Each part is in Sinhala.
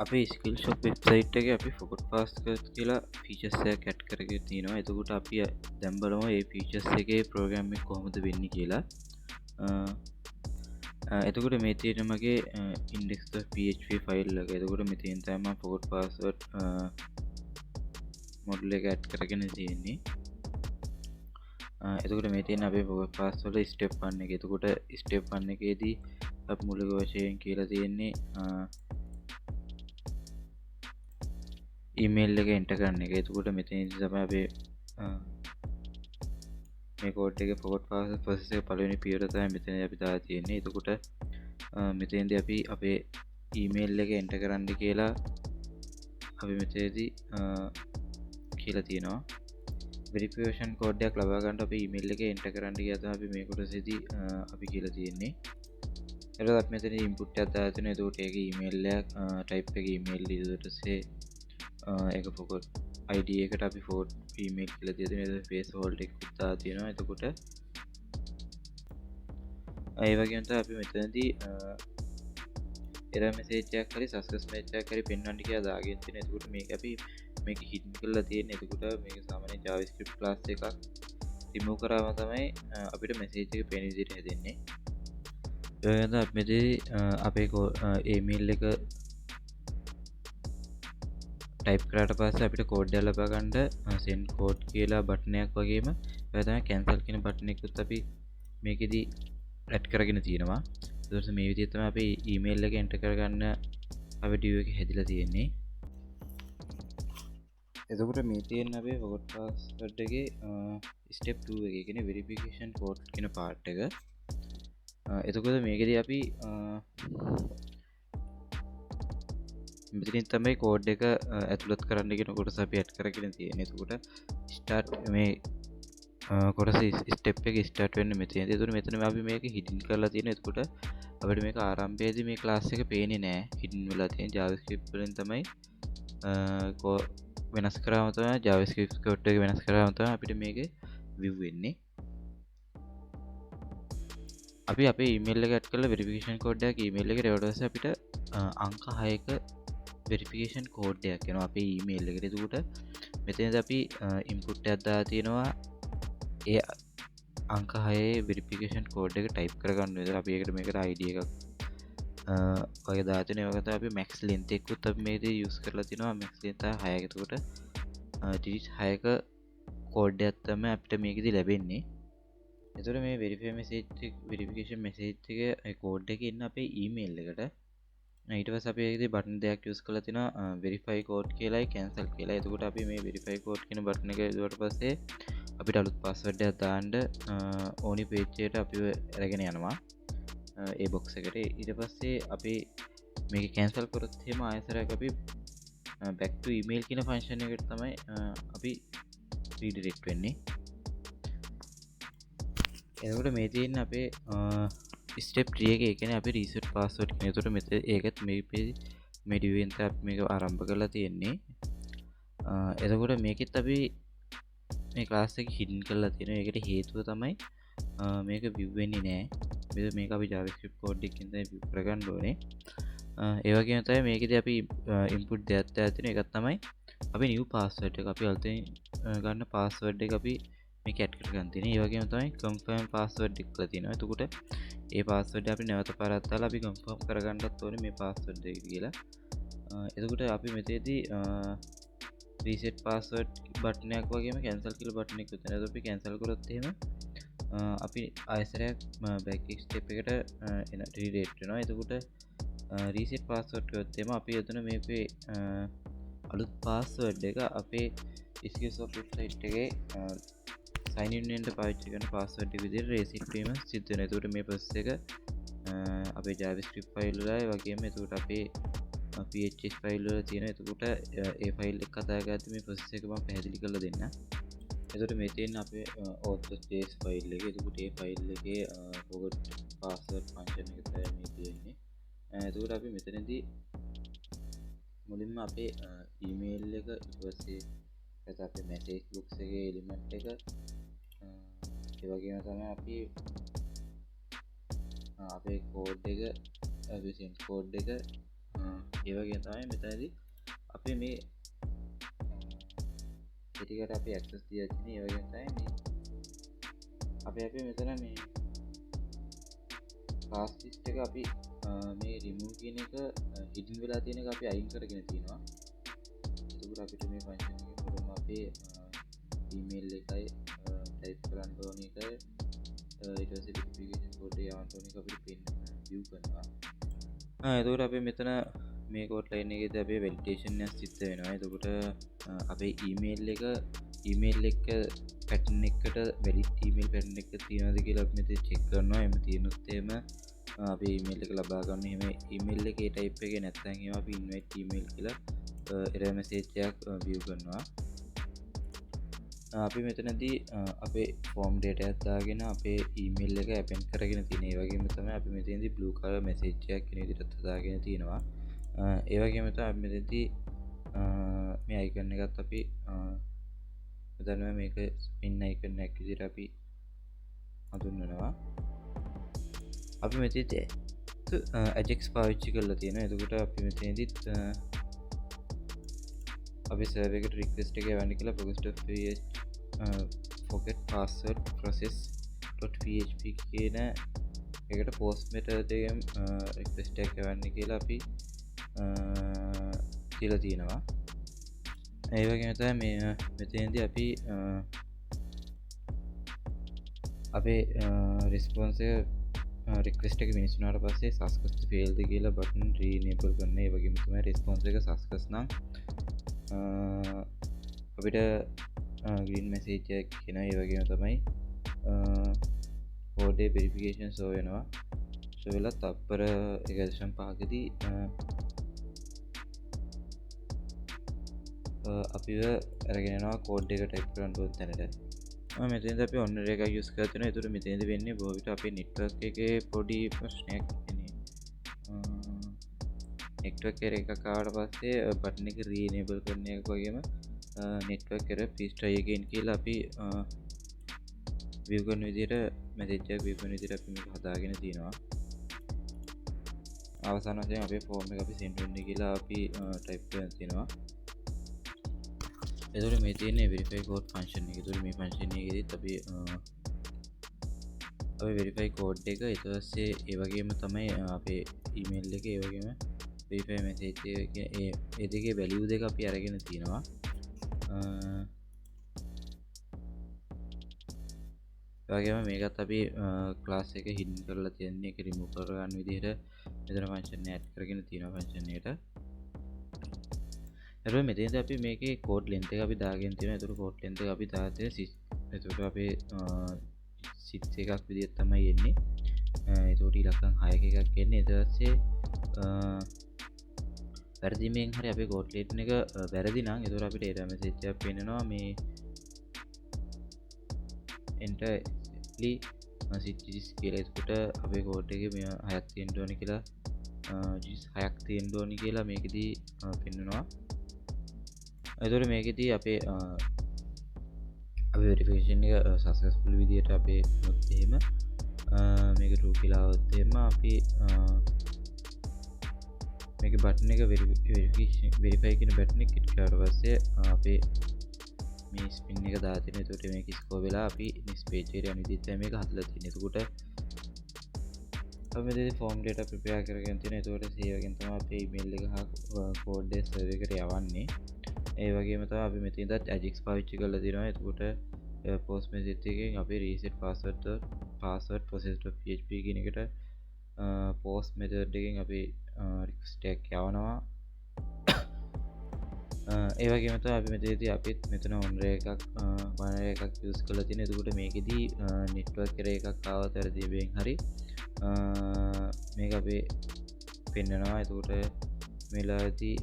අපේ ස්කිල් ෂොප් වෙබ්සයිට් එක අපි ෆොකට් පාස්කර් කියලා ෆීචස්ය කැට් කරග තියෙනවා. එතකුට අපි දැම්බලම ඒ ෆීචස් එකගේ ප්‍රෝග්‍රම්ම කොහොමද වෙන්න කියලා. එතකොට මේ තියෙන මගේ ඉන්ඩෙක්ස් PHP ෆයිල් එක. එතකොට මෙතින් තම ෆොකට් පාස්වර්ඩ් මොඩ්ල එක ඇට් කරගෙන තියෙන්නේ. එතකට මේතින් අපේ පොක පාස්වල ස්ටප් පන්න එක. එතකොට ස්ටප් පන්න එකේදී අප මුලක වශයෙන් කියලා තියෙන්නේ ඊමේල් එක එන්ට කරන්න එක. එතකොට මෙතින් තම අපේ මේ කෝඩ් එක ෆොකට් පාස් පොසෙස පලවෙනි පියවරතයි මෙතන අපි දාලා තියෙන්නේ. එතකොට මෙතෙන්ද අපි අපේ ඊමේල් එක එන්ට කරන්න කියලා අපි මෙතේදී කියලා තියෙනවා. වෙරිෆිකේෂන් කෝඩ්ඩයක් ලබාගන්නට අපි ඊමේල් එක එන්ට කරන්න ගියම අපි මේ කොටසේදී අපි කියලා තියෙන්නේ. එතකොට අපි මෙතන ඉන්පුට් එකක් දාලා තියෙනවා. එතකොට ඒක ඊමේල් එක ටයිප් එක ඊමේල් ඊටසේ ඒක ෆොකට් ID එකට අපි ෆෝට් ඊමේල් කියලා තියෙනවා. ෆේස් හෝල්ඩ් එකක් දාලා තියෙනවා. එතකොට ඒ වගේම තමයි අපි මෙතනදී එරර් මෙසේජ් එකක් හරි සක්සස් මෙසේජ් එකක් හරි පෙන්වන්න කියලා දාගෙන තියෙනවා. එතකොට මේක අපි මේක හිඩන් කරලා තියෙන්නේ. එතකොට මේක සාමාන්‍ය JavaScript class එකක් රිමූව් කරාම තමයි අපිට මෙසේජ් එක පේන විදිහට හැදෙන්නේ. ඒ වගේම අපි මෙතනදී අපේ ඊමේල් එක ටයිප් කරාට පස්සේ අපිට කෝඩ් එක ලබා ගන්න send code කියලා බටන් එකක් වගේම ඒ තමයි cancel කියන බටන් එකකුත් අපි මේකෙදී ඇඩ් කරගෙන තියෙනවා. ඊට මේ විදිහට තමයි අපි ඊමේල් එක එන්ටර් කරගන්න අපේ ඩියු එක හැදිලා තියෙන්නේ. එතකොට මේ තියෙන අපේ ෆොගට් පාස්වර්ඩ් එකේ ස්ටෙප් 2 එකේ කියන්නේ වෙරිෆිකේෂන් කෝඩ් කියන පාර්ට් එක. එතකොට මේකෙදී අපි මෙතනින් තමයි කෝඩ් එක ඇතුළත් කරන්න කියන කොටස අපි ඇඩ් කරගෙන තියෙන්නේ. එතකොට ස්ටාර්ට් මේ කොටස ස්ටෙප් එක ස්ටාර්ට් වෙන්නේ මෙතනදී. එතකොට මෙතන අපි මේක හිඩන් කරලා තියෙනවා. එතකොට අපිට මේක ආරම්භයේදී මේ ක්ලාස් එක පේන්නේ නැහැ. හිඩන් වෙලා තියෙන JavaScript වලින් තමයි වෙනස් කරාම තමයි JavaScript code එක වෙනස් කරාම තමයි අපිට මේකේ view වෙන්නේ. අපි අපේ ඊමේල් එක ඇඩ් කරලා වෙරිෆිකේෂන් කෝඩ් එකක් ඊමේල් එකට එවුවට පස්සේ අපිට අංක 6ක වෙරිෆිකේෂන් කෝඩ් එකක් එනවා අපේ ඊමේල් එකට. එතකොට මෙතනදී අපි ඉන්පුට් එකක් දාලා තියෙනවා. ඒ අංක 6 වෙරිෆිකේෂන් කෝඩ් එක ටයිප් කරගන්න විතර අපි ඒකට මේකට ID එකක් වගේ දාලා තියෙනවා. ඒ වගේ තමයි අපි max length එකකුත් අපි මේකේ යූස් කරලා තිනවා. max length 6ක. එතකොට digit 6ක කෝඩ් එකක් තමයි අපිට මේකෙදි ලැබෙන්නේ. එතකොට මේ වෙරිෆිකේෂන් මෙසේජ් එක කෝඩ් එකේ ඉන්න අපේ ඊමේල් එකට ඊට පස්සේ අපි ඒකේ බටන් දෙකක් යූස් කරලා තිනවා verify code කියලායි cancel කියලා. එතකොට අපි මේ verify code කියන බටන් එක යදුවට පස්සේ අපිට අලුත් පාස්වර්ඩ් එකක් දාන්න ඕනි පේජ් එකට අපිව අරගෙන යනවා ඒ බොක්ස් එකට. ඊට පස්සේ අපි මේක cancel කරොත් එහෙම ආයෙසරයක් අපි back to email කියන ෆන්ක්ෂන් එකට තමයි අපි redirect වෙන්නේ. එතකොට මේ තියෙන අපේ ස්ටෙප් 3 එක. ඒ කියන්නේ අපි රීසෙට් පාස්වර්ඩ් කියන. එතකොට මෙතන ඒකත් මේ ඩිවෙන්ට් එක මේක ආරම්භ කරලා තියෙන්නේ. එතකොට මේකෙත් අපි මේ ක්ලාස් එක හිඩන් කරලා තියෙනවා. ඒකට හේතුව තමයි මේක view වෙන්නේ නැහැ. මේක අපි JavaScript code එකකින් තමයි view කරගන්න ඕනේ. ඒ වගේම තමයි මේකෙදී අපි input දෙයක් දාලා තියෙනවා. ඒකත් තමයි අපි new password එක. අපි අලුතෙන් ගන්න password එක අපි මේක ඇඩ් කරගන්න තියෙනවා. ඒ වගේම තමයි confirm password එක කියලා තියෙනවා. එතකොට ඒ password අපි නැවත පාරක් දාලා අපි confirm කරගන්නත් ඕනේ මේ password එක කියලා. එතකොට අපි මෙතේදී reset password බටන් එකක් වගේම cancel කියලා බටන් එකක් තියෙනවා. එතකොට අපි cancel කරොත් එහෙම අපි ආයෙසරයක් back step එකට redirect වෙනවා. එතකොට reset password කරොත් එහෙම අපි එතන මේකේ අලුත් password එක අපේ Skillsoft website එකේ sign in වෙන්න පාවිච්චි කරන password එක විදිහට reset වීම සිද්ධ වෙනවා. එතකොට මේ process එක අපේ JavaScript file වලයි වගේම එතකොට අපේ PHP ෆයිල් වල තියෙන. එතකොට ඒ ෆයිල් එක කතා කරද්දී මේ process එක මම පැහැදිලි කරලා දෙන්න. එතකොට මේ තියෙන අපේ auth.js ෆයිල් එක. එතකොට මේ ෆයිල් එකේ forgot password function එක තමයි මේ තියෙන්නේ. එතකොට අපි මෙතනදී මුලින්ම අපේ email එක ඊට පස්සේ අපේ message box එකේ element එක ඒ වගේම තමයි අපි අපේ code එක අපි send code එක ඒවගේ තමයි මෙතනදී අපි මේ ටිකට අපි ඇක්සස් තියන ඒවගේ තමයි අපි මෙතන මේ කාස්ටිස්ට එක අපි මේ රිමූ කියන එක හිටින් වෙලා තියෙන අපි අයින් කරගෙන තියෙනවා. එතකොට අපිට මේ ෆන්ක්ෂන් එක මුලින්ම අපේ ඊමේල් එකයි ටයිප් කරන්න ඕන එක ඊට පස්සේ වෙරිෆිකේෂන් කෝඩ් එක යවන්න ඕන එක අපිට පින් view කරනවා. එතකොට අපි මෙතන මේ කෝඩ් ලයින් එකේදී අපේ වැලිඩේෂන් එක සිද්ධ වෙනවා. එතකොට අපේ ඊමේල් එක පැටර්න් එකට වැලිඩ් ඊමේල් පැටර්න් එක තියෙනවද කියලා අපි මෙතන චෙක් කරනවා. එහෙම තියෙනොත් එහෙම අපි ඊමේල් එක ලබා ගන්න. එහෙම ඊමේල් එකේ ටයිප් එකේ නැත්නම් එහෙම අපි ඉන්වයිට් ඊමේල් කියලා එරර් මැසේජ් එකක් view කරනවා. අපි මෙතනදී අපේ ෆෝම් ඩේටා එකක් දාගෙන අපේ ඊමේල් එක ඇපෙන්ඩ් කරගෙන තියෙන. ඒ වගේම තමයි අපි මෙතනදී blue color message එකක් කියන විදිහට දාගෙන තියෙනවා. ඒ වගේම තමයි අපි මෙතනදී මේ අයිකන් එකත් අපි මෙතන මේක ස්පින් අයිකන් එකක් විදිහට අපි හඳුන්වනවා. අපි මෙතනදී ajax පාවිච්චි කරලා තියෙනවා. එතකොට අපි මෙතනදී අපි සර්වර් එකට රික්වෙස්ට් එක යවන්න කියලා progress.php forget password process.php කියන එකට post method එකෙන් රික්වෙස්ට් එකක් යවන්න කියලා අපි කියලා තියෙනවා. ඒ වගේම තමයි මේ මෙතනදී අපි අපේ response එක රික්වෙස්ට් එක මිනිස් වුණාට පස්සේ success failed කියලා බටන් re-enable කරන. ඒ වගේම තමයි response එක success නම් අපිට green message එකක් එනවා. ඒ වගේම තමයි code verification show වෙනවා. show වෙලා තත්පර 1.5කදී අපිව අරගෙන යනවා code එක type කරන්න ඕන තැනට. මෙතනදී අපි ඔන්න එකක් use කරලා තියෙනවා. ඒතර මෙතනදී වෙන්නේ බොහෝ විට අපේ network එකේ පොඩි ප්‍රශ්නයක් එන්නේ. network එකක් ආවට පස්සේ බටන් එක re-enable කරන එක වගේම network error please try again කියලා අපි view කරන විදිහට message එකක් view කරන විදිහට අපි මේක හදාගෙන තියෙනවා. අවසාන වශයෙන් අපේ form එක අපි send වෙන්න කියලා අපි type කරලා තියෙනවා. එතකොට මේ තියෙන්නේ verify code function එක. එතකොට මේ function එකේදීත් අපි verify code එක ඊට පස්සේ ඒ වගේම තමයි අපේ email එක ඒ වගේම verify message එක ඒ දෙකේ value දෙක අපි අරගෙන තියෙනවා. වගේම මේකත් අපි class එක hidden කරලා තියෙන එක remove කරගන්න විදිහට මෙතන function add කරගෙන තියෙනවා function එකට. එතකොට මෙතනදී අපි මේකේ code length එක අපි දාගෙන තියෙනවා. එතකොට code length එක අපි දාලා එතකොට අපේ 6 එකක් විදිහට තමයි එන්නේ. එතකොට ඉලක්කම් 6ක එකක් එන්නේ. ඊට පස්සේ වැරදිමෙන් හරි අපේ code length එක වැරදි නම් එතකොට අපිට error message එකක් පෙන්නනවා මේ enter සිටිස් කියලා. එතකොට අපේ code එකේ මේ 6ක් තියෙන්න ඕනේ කියලා 6ක් තියෙන්න ඕනේ කියලා මේකෙදී පෙන්නනවා. එතකොට මේකෙදී අපේ වෙරිෆිකේෂන් එක සක්සස්ෆුල් විදිහට අපේ වුණොත් එහෙම මේක true කියලා આવොත් එහෙම අපි මේක බටන් එක verify කියන බටන් එක ක්ලික් කරලා පස්සේ අපේ මේ ස්පින් එක දාලා තියෙනවා. එතකොට මේක ස්කෝර් වෙලා අපි next page එකට යන විදිහට මේක හදලා තියෙනවා. එතකොට අපි මේ form data prepare කරගෙන තියෙනවා. එතකොට save එකෙන් තමයි අපේ email එක හා code එක server එකට යවන්නේ. ඒ වගේම තමයි අපි මෙතනදත් ajax පාවිච්චි කරලා තියෙනවා. එතකොට post message එකෙන් අපි reset password process.php කියන එකට post method එකෙන් අපි request එකක් යවනවා. ඒ වගේම තමයි අපි මෙතනදී අපිත් මෙතන ඔන්රේ එකක් බානර් එකක් යූස් කරලා තියෙනවා. එතකොට මේකෙදී network error එකක් ආවත් වැරදියෙන් හරි මේක අපේ පෙන්නනවා. එතකොට මේලාදී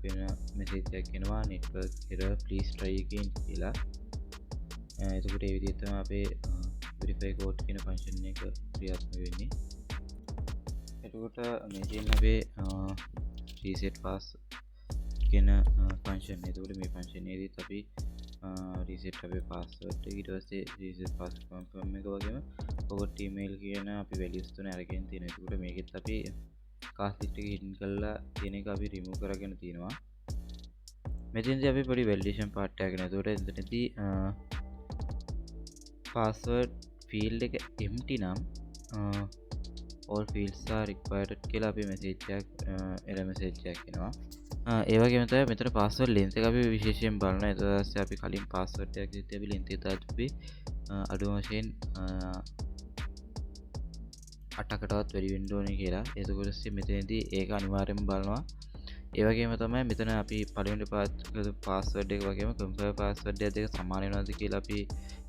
පෙන message එකක් එනවා network error please try again කියලා. එතකොට ඒ විදිහට තමයි අපේ verify code කියන function එක ක්‍රියාත්මක වෙන්නේ. එතකොට මේ තියෙන අපේ reset pass කියන function. එතකොට මේ function එකේදීත් අපි reset අපේ password එක ඊට පස්සේ reset password confirm එක වගේම forgot email කියන අපි values තුන අරගෙන තියෙනවා. එතකොට මේකෙත් අපි කාස් ලිස්ට් එක හිඩන් කරලා තියෙන එක අපි රිමූව් කරගෙන තියෙනවා. මෙතෙන්දී අපි පොඩි වැලිඩේෂන් පාර්ට් එකක් ගෙන. ඒතකොට එතනදී පාස්වර්ඩ් ෆීල්ඩ් එක empty නම් all fields are required කියලා අපි මැසේජ් එකක් error message එකක් එනවා. ඒ වගේම තමයි මෙතන පාස්වර්ඩ් length එක අපි විශේෂයෙන් බලනවා. ඊට පස්සේ අපි කලින් පාස්වර්ඩ් එකක් දෙද්දී අපි length එක දාපු අඩු වශයෙන් 8කටවත් වැඩි වෙන්න ඕනේ කියලා. එතකොට මෙතනදී ඒක අනිවාර්යයෙන්ම බලනවා. ඒ වගේම තමයි මෙතන අපි පළවෙනි පාස්වර්ඩ් එක වගේම කන්ෆර්ම් පාස්වර්ඩ් එක දෙක සමාන වෙනවද කියලා අපි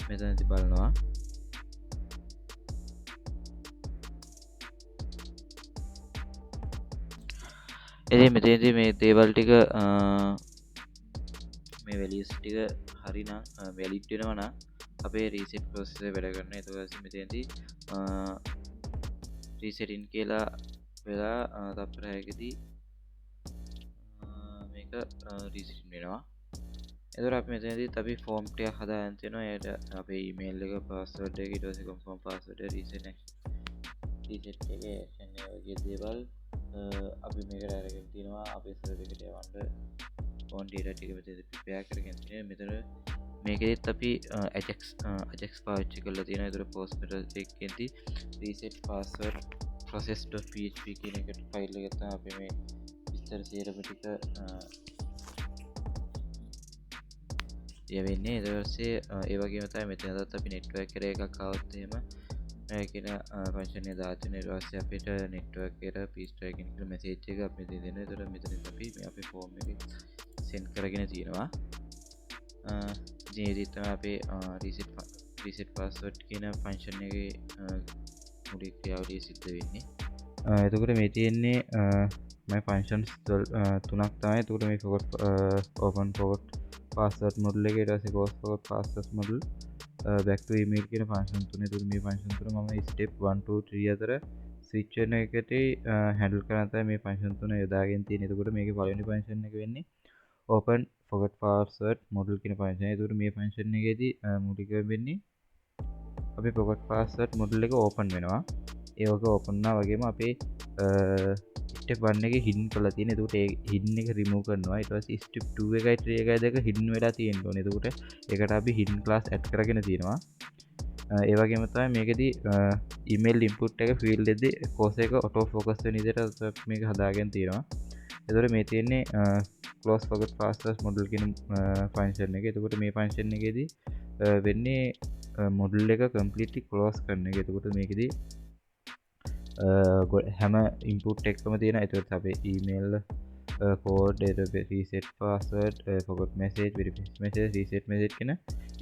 මෙතනදී බලනවා. ඉතින් මෙතනදී මේ දේවල් ටික මේ values ටික හරිනම් valid වෙනවා නම් අපේ reset process එක වැඩ කරනවා. ඊට පස්සේ මෙතනදී reset in කියලා වෙලා තත්පර 6කදී මේක reset වෙනවා. එතකොට අපි මෙතනදී අපි form ටිකක් හදාගෙන තියෙනවා. ඒකට අපේ email එක password එක ඊට පස්සේ confirm password එක reset එකේ action ඒ වගේ දේවල් අපි මේකට අරගෙන තිනවා. අපේ සර්වර් එකට යවන්න ඕන data ටික මෙතනදී prepare කරගෙන තියෙනවා. මෙතන මේකෙදිත් අපි ajax පාවිච්චි කරලා තියෙනවා. ඒතර post method එකේදී reset password process.php කියන එකට ෆයිල් එක තමයි අපි මේ විස්තර සියලුම ටික යවෙන්නේ. ඊට පස්සේ ඒ වගේම තමයි මෙතනදත් අපි network එකක් ආවොත් එහෙම කියන ෆන්ක්ෂන් එක දාලා තියෙනවා. ඊට පස්සේ අපිට network එකට p-strike කියන message එක අපි දෙන්න. ඒතර මෙතනදී අපි මේ අපේ form එක send කරගෙන තියෙනවා. ඉතින් තමයි අපේ reset password කියන ෆන්ක්ෂන් එකේ මුලික ක්‍රියාවලිය සිද්ධ වෙන්නේ. එතකොට මේ තියෙන්නේ my functions තුනක් තමයි. එතකොට මේ forgot open forgot password module එක, ඊට පස්සේ close forgot password module, back to email කියන ෆන්ක්ෂන් තුනේ. එතකොට මේ ෆන්ක්ෂන් තුන මම step 1 2 3 අතර switch වෙන එකට handle කරන තමයි මේ ෆන්ක්ෂන් තුන යොදාගෙන තියෙන්නේ. එතකොට මේකේ පළවෙනි ෆන්ක්ෂන් එක වෙන්නේ open forgot password module කියන ෆන්ක්ෂන් එක. එතකොට මේ ෆන්ක්ෂන් එකේදී මූලික වෙන්නේ අපි forgot password module එක open වෙනවා. ඒ වගේ open වුණා වගේම අපේ step 1 එකේ hidden කරලා තියෙන. එතකොට ඒ hidden එක remove කරනවා. ඊට පස්සේ step 2 එකයි 3 එකයි දෙක hidden වෙලා තියෙන්න ඕනේ. එතකොට ඒකට අපි hidden class add කරගෙන තියෙනවා. ඒ වගේම තමයි මේකෙදී email input එක field එකේදී course එක auto focus වෙන විදිහට මේක හදාගෙන තියෙනවා. එතකොට මේ තියෙන්නේ close forgot password module කියන function එක. එතකොට මේ function එකේදී වෙන්නේ module එක completely close කරන එක. එතකොට මේකෙදී හැම input එකම තියෙනවා. එතකොට අපේ email code reset password forgot message verification message reset message කියන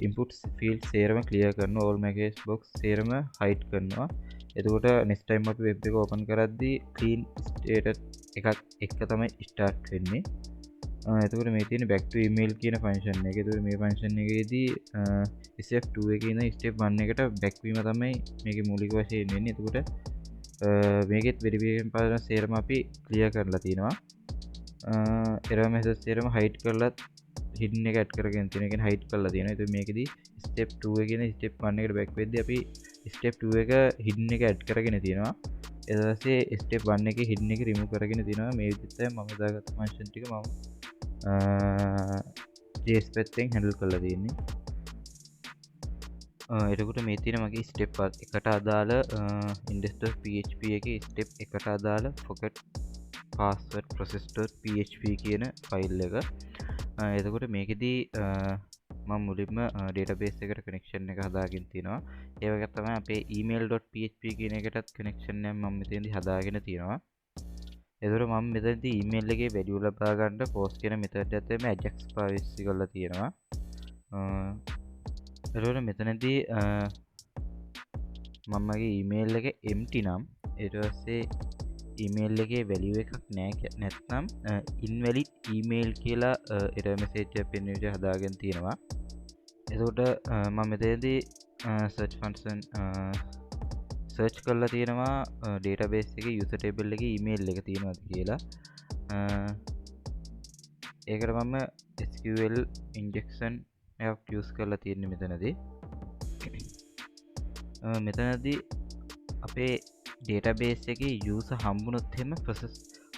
input field සේරම clear කරනවා. all message box සේරම hide කරනවා. එතකොට next time අපි web එක open කරද්දී clean status එකක් එක තමයි start වෙන්නේ. එතකොට මේ තියෙන back to email කියන function එක. එතකොට මේ function එකේදී step 2 එකේ ඉඳන් step 1 එකට back වීම තමයි මේකේ මූලික වශයෙන් වෙන්නේ. එතකොට මේකෙත් verification පාරන සේරම අපි clear කරලා තියෙනවා. error message සේරම hide කරලා hidden එක add කරගෙන තියෙනවා. කියන්නේ hide කරලා තියෙනවා. ඒත් මේකෙදී step 2 එකේ ඉඳන් step 1 එකට back වෙද්දී අපි step 2 එක hidden එක add කරගෙන තියෙනවා. ඊට පස්සේ step 1 එකේ hidden එක remove කරගෙන තියෙනවා. මේ විදිහට තමයි මම දාගත්ත function ටික මම JS පැත්තෙන් handle කරලා තියෙන්නේ. එතකොට මේ තියෙන මගේ ස්ටෙප් එකට අදාළ index.php එකේ ස්ටෙප් එකට අදාළ forget password process.php කියන ෆයිල් එක. එතකොට මේකෙදී මම මුලින්ම database එකට connection එක හදාගෙන තිනවා. ඒ වගේ තමයි අපේ email.php කියන එකටත් connection එක මම මෙතෙන්දී හදාගෙන තිනවා. එතකොට මම මෙතනදී email එකේ value ලබා ගන්න post කියන method එකත් එක්ක ajax පාවිච්චි කරලා තියෙනවා. එතකොට මෙතනදී මම මගේ email එක empty නම් ඊට පස්සේ email එකේ value එකක් නැත්නම් invalid email කියලා error message එකක් පෙන්වන විදිහට හදාගෙන තියෙනවා. එතකොට මම මෙතනදී search function search කරලා තියෙනවා database එකේ user table එකේ email එක තියෙනවද කියලා. ඒකට මම SQL injection එකක් use කරලා තියෙන්නේ මෙතනදී. මෙතනදී අපේ ඩේටාබේස් එකේ යූසර් හම්බුනොත් එහෙම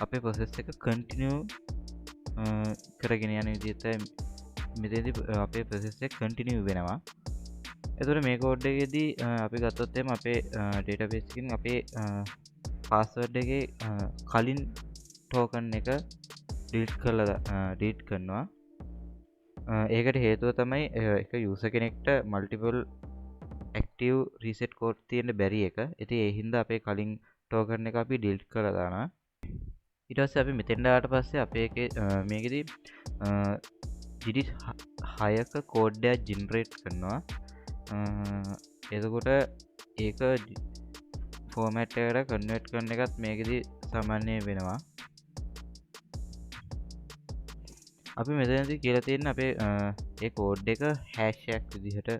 අපේ ප්‍රොසෙස් එක කන්ටිනියු කරගෙන යන විදිහට මෙතනදී අපේ ප්‍රොසෙස් එක කන්ටිනියු වෙනවා. එතකොට මේ කෝඩ් එකේදී අපි ගත්තොත් එහෙම අපේ ඩේටාබේස් එකකින් අපේ පාස්වර්ඩ් එකේ කලින් ටෝකන් එක ඩීලීට් කරනවා. ඒකට හේතුව තමයි එක යූසර් කෙනෙක්ට මල්ටිපල් ඇක්ටිව් රීසෙට් කෝඩ් තියෙන්න බැරි එක. ඉතින් ඒ හින්දා අපේ කලින් ටෝකන් එක අපි ඩීලීට් කරලා දානවා. ඊට පස්සේ අපි මෙතෙන්ට ආවට පස්සේ අපේ එකේ මේකෙදි ඩිජිට් 6ක කෝඩ් එකක් ජෙනරේට් කරනවා. එතකොට ඒක ෆෝමැට් එකට කන්වර්ට් කරන එකත් මේකෙදි සාමාන්‍ය වෙනවා. අපි මෙතනදී කියලා තියෙන අපේ ඒ කෝඩ් එක හැෂ් එකක් විදිහට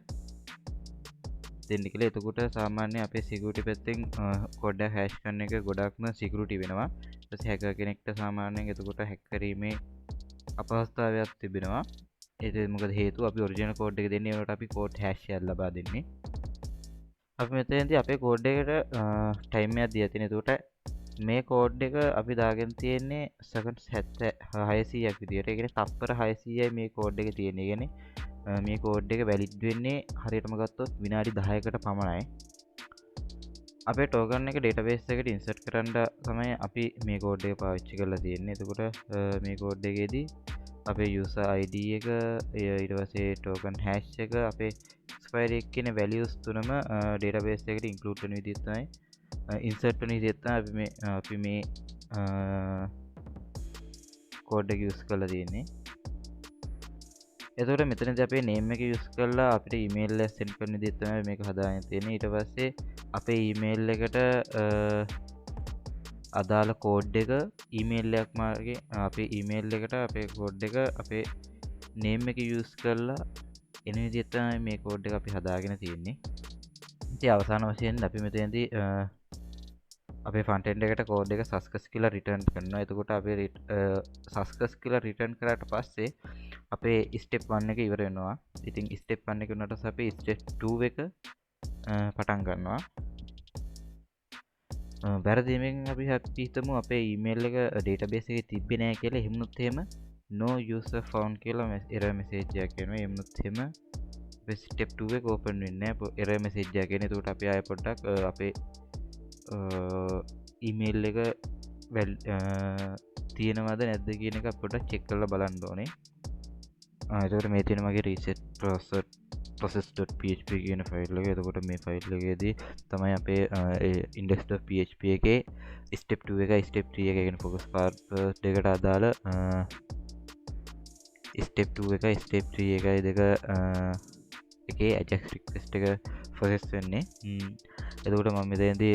දෙන්න කියලා. එතකොට සාමාන්‍ය අපේ සිකියුරිටි පැත්තෙන් කෝඩ් එක හැෂ් කරන එක ගොඩක්ම සිකියුරිටි වෙනවා. ඊට පස්සේ හැකර් කෙනෙක්ට සාමාන්‍යයෙන් එතකොට හැක් කිරීමේ අපහසුතාවයක් තිබෙනවා. ඒක මොකද හේතුව අපි ඔරිජිනල් කෝඩ් එක දෙන්නේ ඒකට අපි කෝඩ් හැෂ් එකක් ලබා දෙන්නේ. අපි මෙතනදී අපේ කෝඩ් එකට ටයිම් එකක් දීලා තියෙනවා. එතකොට මේ කෝඩ් එක අපි දාගෙන තියෙන්නේ සෙකන්ඩ්ස් 600ක් විදියට. ඒ කියන්නේ තප්පර 600යි මේ කෝඩ් එක තියෙන්නේ. ඒ කියන්නේ මේ කෝඩ් එක වැලිඩ් වෙන්නේ හරියටම ගත්තොත් විනාඩි 10කට පමණයි. අපේ ටෝකන් එක ඩේටාබේස් එකට ඉන්සර්ට් කරන්න තමයි අපි මේ කෝඩ් එක පාවිච්චි කරලා තියෙන්නේ. එතකොට මේ කෝඩ් එකේදී අපේ user ID එක ඊට පස්සේ ටෝකන් හැෂ් එක අපේ expiry එක කියන values තුනම ඩේටාබේස් එකට include වෙන විදිහට තමයි ඉන්සර්ට් වෙන විදිහට තමයි අපි මේ කෝඩ් එක use කරලා තියෙන්නේ. එතකොට මෙතනදී අපේ name එක use කරලා අපිට email එක send කරන විදිහට තමයි මේක හදාගෙන තියෙන්නේ. ඊට පස්සේ අපේ email එකට අදාළ කෝඩ් එක ඊමේල් එකක් මාර්ගේ අපේ ඊමේල් එකට අපේ කෝඩ් එක අපේ නේම් එක යූස් කරලා එන විදිහට තමයි මේ කෝඩ් එක අපි හදාගෙන තියෙන්නේ. ඉතින් අවසාන වශයෙන් අපි මෙතනදී අපේ ෆ්‍රන්ට් එන්ඩ් එකට කෝඩ් එක සස්කස් කියලා රිටර්න් කරනවා. එතකොට අපේ සස්කස් කියලා රිටර්න් කරාට පස්සේ අපේ ස්ටෙප් 1 එක ඉවර වෙනවා. ඉතින් ස්ටෙප් 1 එක වුණාට පස්සේ අපි ස්ටෙප් 2 එක පටන් ගන්නවා. වැරදිමින් අපි හිතමු අපේ ඊමේල් එක ඩේටාබේස් එකේ තිබ්බේ නැහැ කියලා. එහෙමනොත් එහෙම no user found කියලා error message එකක් එනවා. එහෙමනොත් එහෙම අපේ step 2 එක open වෙන්නේ නැහැ. error message එකක් එන්නේ. ඒකට අපි ආයෙ පොඩ්ඩක් අපේ ඊමේල් එක තියෙනවද නැද්ද කියන එක පොඩ්ඩක් check කරලා බලන්න ඕනේ. එතකොට මේ තියෙන මගේ reset process.php කියන ෆයිල් එක. එතකොට මේ ෆයිල් එකේදී තමයි අපේ index.php එකේ step 2 එකයි step 3 එක කියන focus part දෙකට අදාළ step 2 එකයි step 3 එකයි දෙක එකේ ajax request එක process වෙන්නේ. එතකොට මම මෙතනදී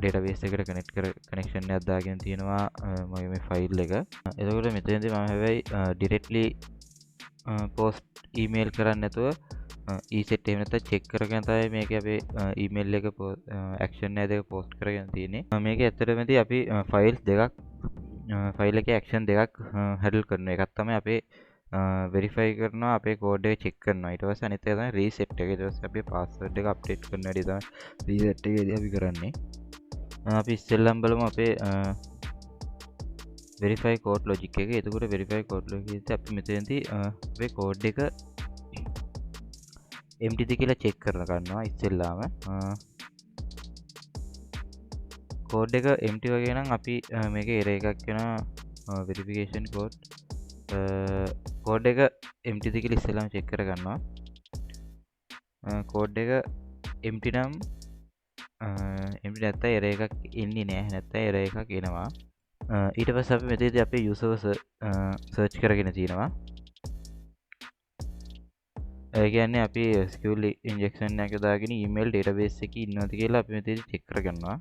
database එකට connection එකක් දාගෙන තියෙනවා මගේ මේ ෆයිල් එක. එතකොට මෙතනදී මම හැබැයි directly post email කරන්නේ නැතුව ඊසෙට් එහෙම නැත්නම් චෙක් කරගෙන තමයි මේක අපේ ඊමේල් එක ඇක්ෂන් එක පෝස්ට් කරගෙන තියෙන්නේ. මේක ඇත්තටමදී අපි ෆයිල් එකේ ඇක්ෂන් දෙකක් හැන්ඩල් කරන එකක් තමයි අපේ වෙරිෆයි කරනවා අපේ කෝඩ් එක චෙක් කරනවා. ඊට පස්සේ අනිත් එක තමයි රීසෙට් එක. ඊට පස්සේ අපේ පාස්වර්ඩ් එක අප්ඩේට් කරන හැටි තමයි රීසෙට් එකේදී අපි කරන්නේ. අපි ඉස්සෙල්ලම බලමු අපේ වෙරිෆයි කෝඩ් ලොජික් එක. එතකොට වෙරිෆයි කෝඩ් ලොජික් එකේදී අපි මෙතනදී අපේ කෝඩ් එක empty ද කියලා චෙක් කරලා ගන්නවා. ඉස්සෙල්ලාම කෝඩ් එක empty වගේ නම් අපි මේකේ error එකක් වෙනවා verification code. කෝඩ් එක empty ද කියලා ඉස්සෙල්ලාම චෙක් කර ගන්නවා. කෝඩ් එක empty නම් empty නැත්නම් error එකක් එන්නේ නැහැ. නැත්නම් error එකක් එනවා. ඊට පස්සේ අපි මෙතනදී අපේ user search කරගෙන තියෙනවා. ඒ කියන්නේ අපි SQL injection එකක් දාගෙන email database එකේ ඉන්නවද කියලා අපි මෙතනදී check කරගන්නවා.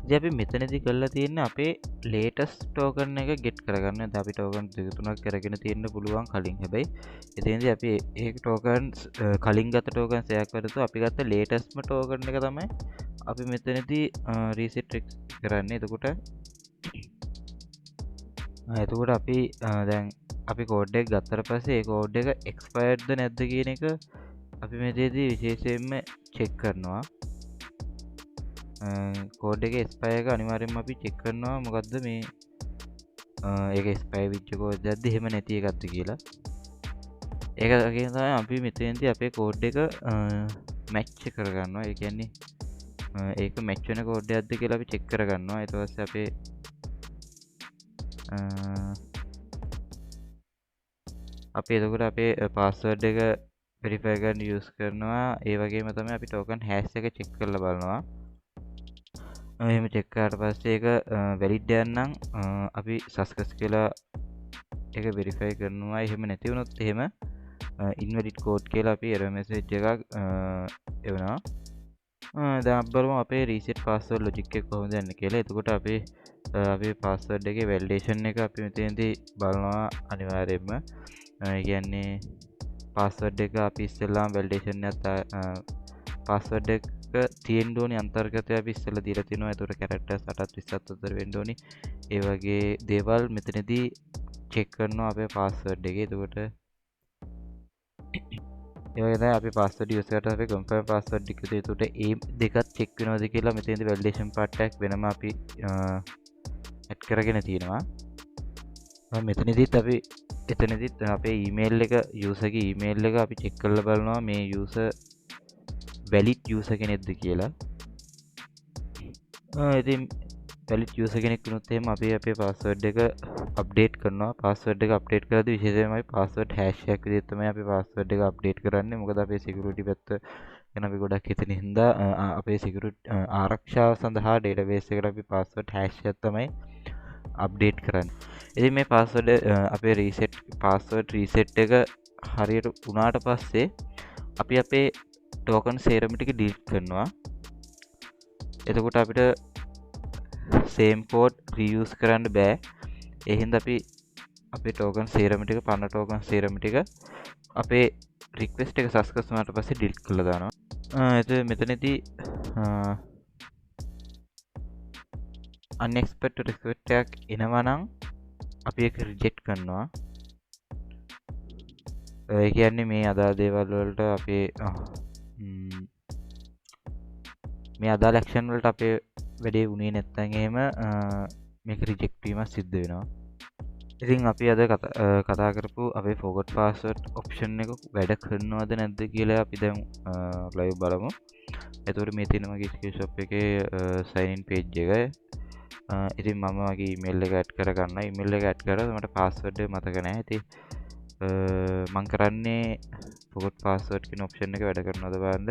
ඉතින් අපි මෙතනදී කරලා තියෙන්නේ අපේ latest token එක get කරගන්න. දැන් අපි token දෙක තුනක් කරගෙන තියෙන්න පුළුවන් කලින්. හැබැයි එතෙන්දී අපි ඒ tokens කලින් ගත්ත tokens එකක් කරලා අපි ගත්ත latestම token එක තමයි අපි මෙතනදී reset කරන්නේ. එතකොට අපි දැන් අපි කෝඩ් එක ගත්තට පස්සේ ඒ කෝඩ් එක expired ද නැද්ද කියන එක අපි මෙතනදී විශේෂයෙන්ම check කරනවා. කෝඩ් එකේ ස්පයර් එක අනිවාර්යෙන්ම අපි චෙක් කරනවා මොකද්ද මේ ඒක ස්පයර් වෙච්ච කෝඩ් එකක්ද එහෙම නැති එකක්ද කියලා. ඒක වගේම තමයි අපි මෙතනදී අපේ කෝඩ් එක මැච් කරගන්නවා. ඒ කියන්නේ ඒක මැච් වෙන කෝඩ් එකක්ද කියලා අපි චෙක් කරගන්නවා. ඊට පස්සේ අපේ අපි එතකොට අපේ පාස්වර්ඩ් එක වෙරිෆයි කරන්න යූස් කරනවා. ඒ වගේම තමයි අපි ටෝකන් හැෂ් එක චෙක් කරලා බලනවා. එහෙම චෙක් කරාට පස්සේ ඒක වැලිඩ් යන්නම් අපි සස්කස් කියලා ඒක වෙරිෆයි කරනවා. එහෙම නැති වුණොත් එහෙම ඉන්වැලිඩ් කෝඩ් කියලා අපි එරර් මෙසේජ් එකක් එවනවා. දැන් අපි බලමු අපේ රීසෙට් පාස්වර්ඩ් ලොජික් එක කොහොමද යන්නේ කියලා. එතකොට අපේ පාස්වර්ඩ් එකේ වැලිඩේෂන් එක අපි මෙතනදී බලනවා අනිවාර්යයෙන්ම. ඒ කියන්නේ පාස්වර්ඩ් එක අපි ඉස්සෙල්ලාම වැලිඩේෂන් එකත් පාස්වර්ඩ් එක තියෙන්න ඕනි අන්තර්ගතය අපි ඉස්සෙල්ලා දීලා තිනවා. ඒතකොට කැරක්ටර්ස් 8ත් 20ත් අතර වෙන්න ඕනි. ඒ වගේ දේවල් මෙතනදී චෙක් කරනවා අපේ පාස්වර්ඩ් එකේ. එතකොට ඒ වගේ තමයි අපි පාස්වර්ඩ් යූස් කරලා අපි කන්ෆර්ම් පාස්වර්ඩ් එක එතකොට ඒ දෙකත් චෙක් වෙනවද කියලා මෙතනදී වැලිඩේෂන් පාර්ට් එකක් වෙනම අපි ඇඩ් කරගෙන තියෙනවා. මෙතනදිත් අපි එතනදිත් අපේ ඊමේල් එක යූසර්ගේ ඊමේල් එක අපි චෙක් කරලා බලනවා මේ යූසර් වැලිඩ් යූසර් කෙනෙක්ද කියලා. ඉතින් වැලිඩ් යූසර් කෙනෙක් වුණොත් එහෙම අපි අපේ පාස්වර්ඩ් එක අප්ඩේට් කරනවා. පාස්වර්ඩ් එක අප්ඩේට් කරද්දී විශේෂයෙන්ම අපි පාස්වර්ඩ් හැෂ් එකක් විදිහට තමයි අපි පාස්වර්ඩ් එක අප්ඩේට් කරන්නේ. මොකද අපේ සිකියුරිටි පැත්ත ගැන අපි ගොඩක් හිතන හින්දා අපේ සිකියුරිටි ආරක්ෂාව සඳහා ඩේටාබේස් එකට අපි පාස්වර්ඩ් හැෂ් එකක් තමයි අප්ඩේට් කරන්නේ. ඉතින් මේ පාස්වර්ඩ් අපේ පාස්වර්ඩ් රීසෙට් එක හරියට වුණාට පස්සේ අපි අපේ ටෝකන් සේරම ටික ඩිලීට් කරනවා. එතකොට අපිට සේම් කෝඩ් රීයූස් කරන්න බෑ. ඒ හින්දා අපි අපේ ටෝකන් සේරම ටික පරණ ටෝකන් සේරම ටික අපේ රික්වෙස්ට් එක සස්කස් වුණාට පස්සේ ඩිලීට් කරලා දානවා. එතකොට මෙතනදී unexpected රික්වෙස්ට් එකක් එනවා නම් අපි ඒක රිජෙක්ට් කරනවා. ඒ කියන්නේ මේ අදාළ දේවල් වලට අපේ මේ අදාළ ඇක්ෂන් වලට අපේ වැඩේ වුණේ නැත්නම් එහෙම මේක රිජෙක්ට් වීමක් සිද්ධ වෙනවා. ඉතින් අපි අද කතා කරපු අපේ forgot password option එක වැඩ කරනවද නැද්ද කියලා අපි දැන් live බලමු. එතකොට මේ තියෙන මගේ SQL shop එකේ sign in page එක. ඉතින් මම මගේ email එක add කරගන්න. email එක add කරලා මට password එක මතක නැහැ. ඉතින් මම කරන්නේ forgot password කියන option එක වැඩ කරනවද බලන්න.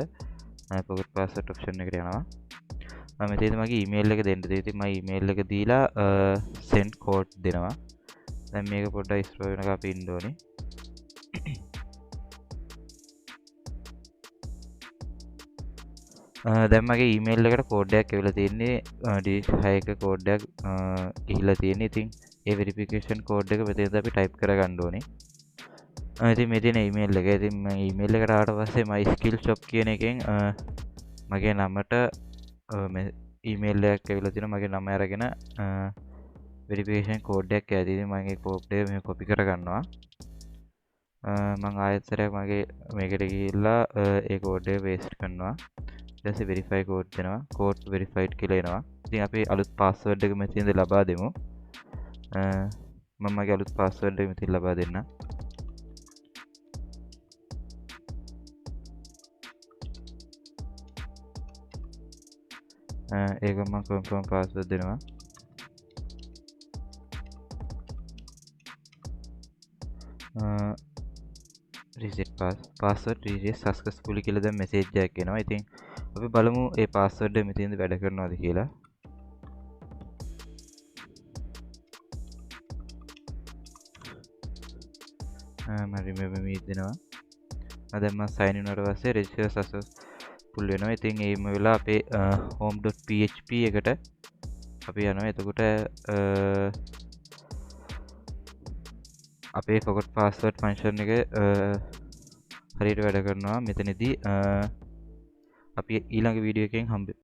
forgot password option එකට යනවා. මම මෙතන මගේ email එක දෙන්න. ඉතින් මම email එක දීලා send code දෙනවා. දැන් මේක පොඩ්ඩක් ස්ලෝ වෙනකම් අපි ඉන්න ඕනේ. දැන් මගේ ඊමේල් එකට කෝඩ් එකක් එවිලා තියෙන්නේ D6 කෝඩ් එකක් ගිහිල්ලා තියෙන්නේ. ඉතින් ඒ වෙරිෆිකේෂන් කෝඩ් එක මෙතනදී අපි ටයිප් කරගන්න ඕනේ. ඉතින් මේ තියෙන ඊමේල් එක. ඉතින් මම ඊමේල් එකට ආවට පස්සේ my skill shop කියන එකෙන් මගේ නමට ඊමේල් එකක් එවිලා තියෙනවා. මගේ නම අරගෙන වෙරිෆිකේෂන් කෝඩ් එකක් ඇවිත් ඉතින් මම ඒ කෝඩ් එක මෙහෙම කොපි කරගන්නවා. මම ආයෙත් මගේ මේකට ගිහිල්ලා ඒ කෝඩ් එක පේස්ට් කරනවා. ඊට පස්සේ වෙරිෆයි කෝඩ් දෙනවා. කෝඩ් වෙරිෆයිඩ් කියලා එනවා. ඉතින් අපි අලුත් පාස්වර්ඩ් එක මෙතනදී ලබා දෙමු. මම මගේ අලුත් පාස්වර්ඩ් එක මෙතන ලබා දෙන්න. ඒක මම කන්ෆර්ම් පාස්වර්ඩ් දෙනවා. රීසෙට් පාස්වර්ඩ් රීසෙට් සක්සස්ෆුලි කියලා දැන් මෙසේජ් එකක් එනවා. ඉතින් අපි බලමු මේ පාස්වර්ඩ් එක මෙතනදී වැඩ කරනවද කියලා. මම රිමෙම්බර් මී දෙනවා. දැන් මම සයින් ඉන් වුණාට පස්සේ රෙජිස්ටර් සක්සස්ෆුල් වෙනවා. ඉතින් ඒම වෙලා අපේ home.php එකට අපි යනවා. එතකොට අපේ forgot password function එක හරියට වැඩ කරනවා. මෙතනදී අපි ඊළඟ වීඩියෝ එකෙන්